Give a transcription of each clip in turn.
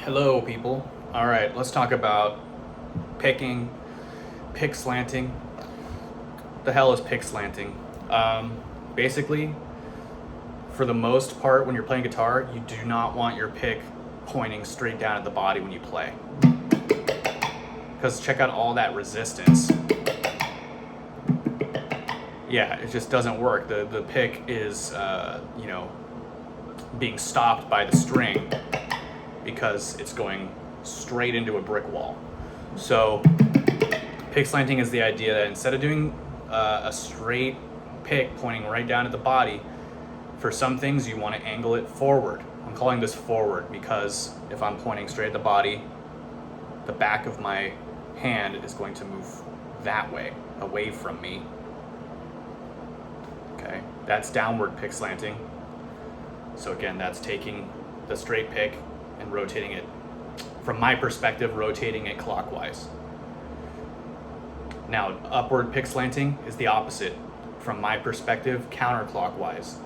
Hello, people. All right, let's talk about picking, pick slanting. The hell is pick slanting? Basically, for the most part, when you're playing guitar, you do not want your pick pointing straight down at the body when you play. Because check out all that resistance. Yeah, it just doesn't work. The pick is, being stopped by the string because it's going straight into a brick wall. So pick slanting is the idea that instead of doing a straight pick pointing right down at the body, for some things you want to angle it forward. I'm calling this forward because if I'm pointing straight at the body, the back of my hand is going to move that way, away from me. Okay, that's downward pick slanting. So again, that's taking the straight pick and rotating it, from my perspective, rotating it clockwise. Now, upward pick slanting is the opposite. From my perspective, counterclockwise.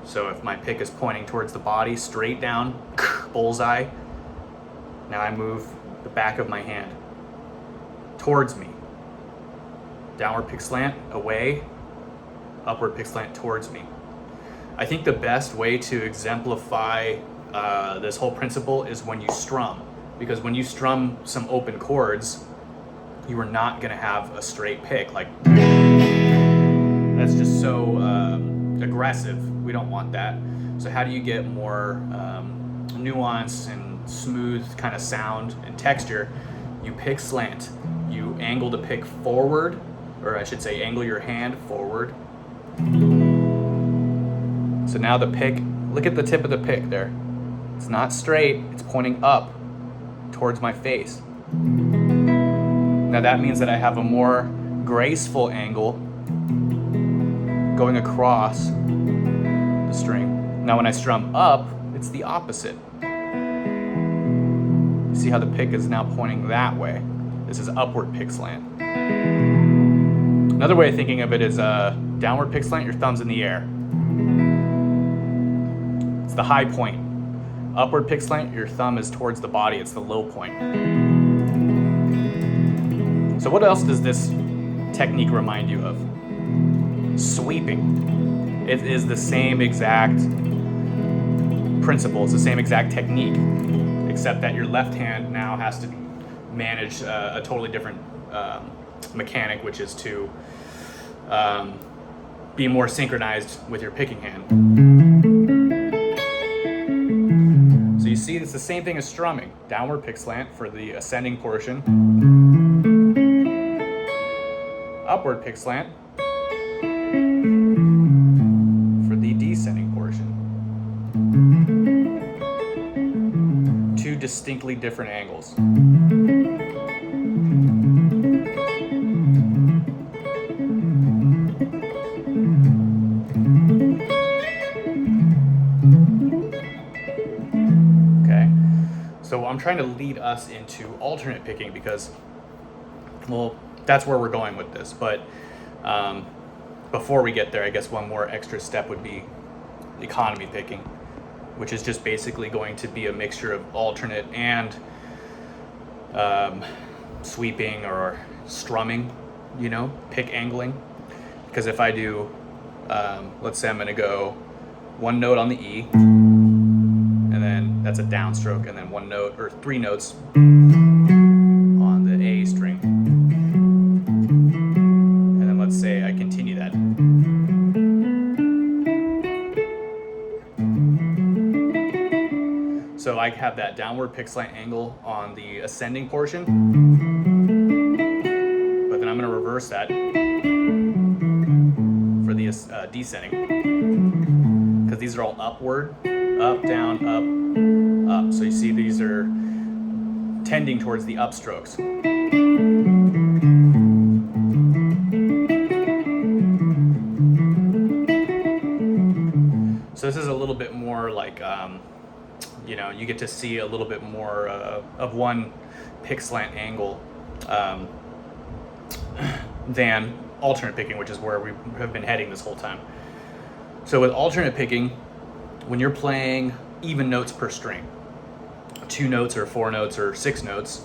So if my pick is pointing towards the body, straight down, bullseye, now I move the back of my hand towards me. Downward pick slant, away, upward pick slant towards me. I think the best way to exemplify this whole principle is when you strum, because when you strum some open chords, you are not going to have a straight pick. Like, that's just so aggressive. We don't want that. So how do you get more nuance and smooth kind of sound and texture? You pick slant. You angle the pick forward, or I should say angle your hand forward. So now the pick, look at the tip of the pick there. It's not straight, it's pointing up towards my face. Now that means that I have a more graceful angle going across the string. Now when I strum up, it's the opposite. You see how the pick is now pointing that way? This is upward pick slant. Another way of thinking of it is downward pick slant, your thumb's in the air. It's the high point. Upward pick slant, your thumb is towards the body, it's the low point. So what else does this technique remind you of? Sweeping. It is the same exact principle, it's the same exact technique, except that your left hand now has to manage a totally different mechanic, which is to be more synchronized with your picking hand. So you see, it's the same thing as strumming. Downward pick slant for the ascending portion. Upward pick slant for the descending portion. Two distinctly different angles. So I'm trying to lead us into alternate picking because, well, that's where we're going with this. But before we get there, I guess one more extra step would be economy picking, which is just basically going to be a mixture of alternate and sweeping or strumming, pick angling. Because if I do, let's say I'm going to go one note on the E, and then that's a downstroke, and then one note or three notes on the A string. And then let's say I continue that. So I have that downward pick slant angle on the ascending portion, but then I'm going to reverse that for the descending, because these are all upward. Up, down, up, up. So you see these are tending towards the upstrokes. So this is a little bit more like, you get to see a little bit more of one pick slant angle than alternate picking, which is where we have been heading this whole time. So with alternate picking, when you're playing even notes per string, 2 notes or 4 notes or 6 notes,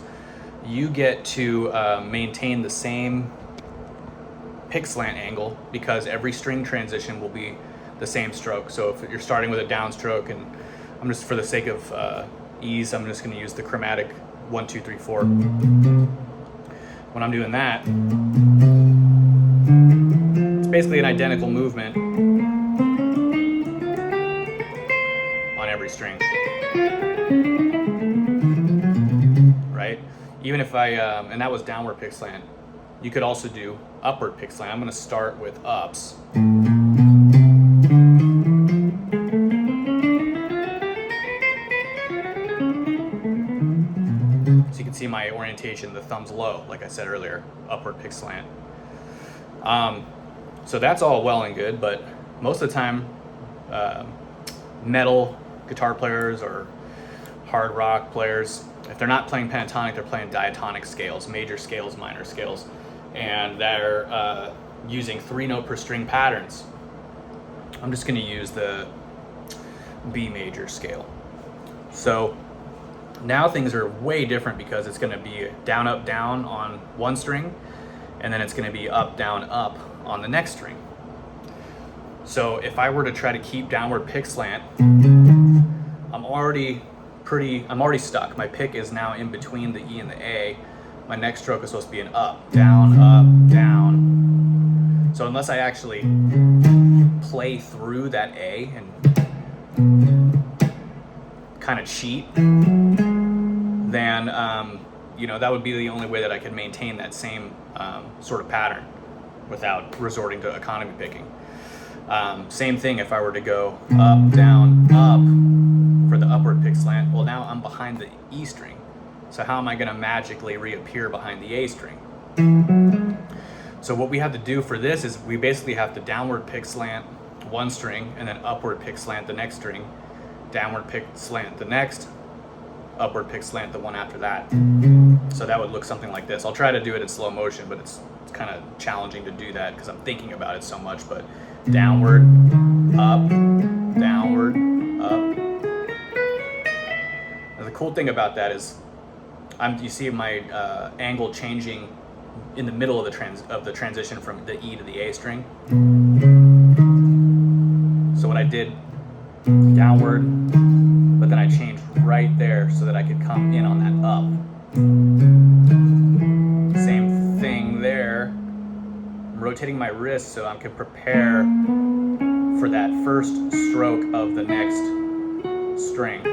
you get to maintain the same pick slant angle because every string transition will be the same stroke. So if you're starting with a downstroke, and I'm just, for the sake of ease, I'm just going to use the chromatic 1, 2, 3, 4. When I'm doing that, it's basically an identical movement on every string, right? Even if I, and that was downward pick slant. You could also do upward pick slant. I'm going to start with ups. So you can see my orientation, the thumb's low, like I said earlier, upward pick slant. So that's all well and good, but most of the time, metal guitar players or hard rock players, if they're not playing pentatonic, they're playing diatonic scales, major scales, minor scales, and they're using 3-note per string patterns. I'm just going to use the B major scale. So now things are way different because it's going to be down, up, down on one string, and then it's going to be up, down, up on the next string. So if I were to try to keep downward pick slant, I'm already stuck. My pick is now in between the E and the A. My next stroke is supposed to be an up, down, down. So unless I actually play through that A and kind of cheat, then that would be the only way that I could maintain that same sort of pattern without resorting to economy picking. Same thing if I were to go up, down, up for the upward pick slant. Well, now I'm behind the E string. So how am I going to magically reappear behind the A string? So what we have to do for this is we basically have to downward pick slant one string and then upward pick slant the next string, downward pick slant the next, upward pick slant the one after that. So that would look something like this. I'll try to do it in slow motion, but it's kind of challenging to do that because I'm thinking about it so much. But downward, up, downward, up. Now the cool thing about that is you see my angle changing in the middle of the transition from the E to the A string. So what I did, downward, but then I changed right there so that I could come in on that up. Same thing there. I'm rotating my wrist so I can prepare for that first stroke of the next string.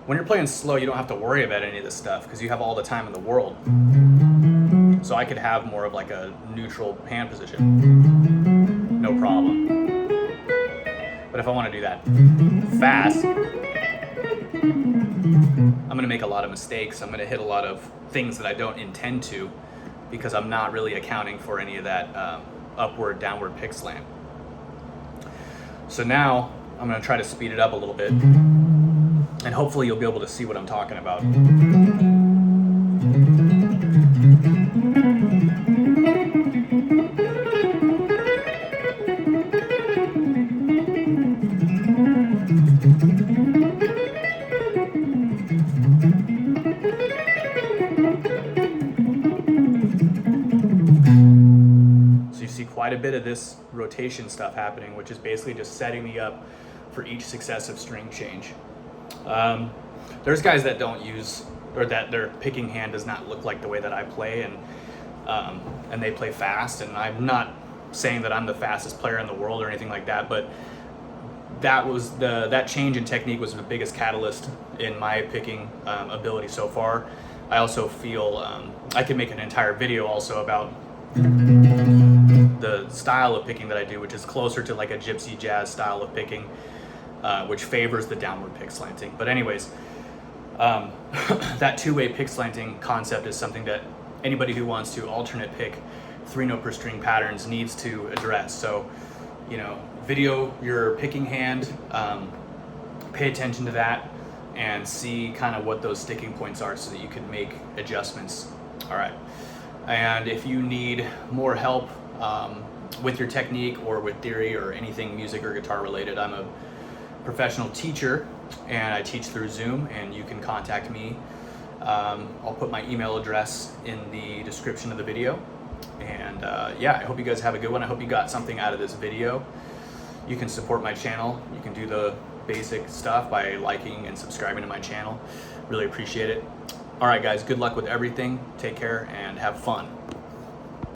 When you're playing slow, you don't have to worry about any of this stuff because you have all the time in the world. So I could have more of like a neutral hand position. No problem. But if I want to do that fast, I'm going to make a lot of mistakes. I'm going to hit a lot of things that I don't intend to because I'm not really accounting for any of that upward, downward pick slant. So now I'm going to try to speed it up a little bit. And hopefully you'll be able to see what I'm talking about. So you see quite a bit of this rotation stuff happening, which is basically just setting me up for each successive string change. There's guys that don't use, or that their picking hand does not look like the way that I play, and they play fast, and I'm not saying that I'm the fastest player in the world or anything like that, but that change in technique was the biggest catalyst in my picking ability so far. I also feel I could make an entire video also about the style of picking that I do, which is closer to like a gypsy jazz style of picking, which favors the downward pick slanting. But anyways, that two-way pick slanting concept is something that anybody who wants to alternate pick 3-note per string patterns needs to address. So, video your picking hand, pay attention to that, and see kind of what those sticking points are so that you can make adjustments. All right. And if you need more help with your technique or with theory or anything music or guitar related, I'm a professional teacher, and I teach through Zoom, and you can contact me. I'll put my email address in the description of the video. And yeah, I hope you guys have a good one. I hope you got something out of this video. You can support my channel. You can do the basic stuff by liking and subscribing to my channel. Really appreciate it. All right, guys, good luck with everything. Take care and have fun.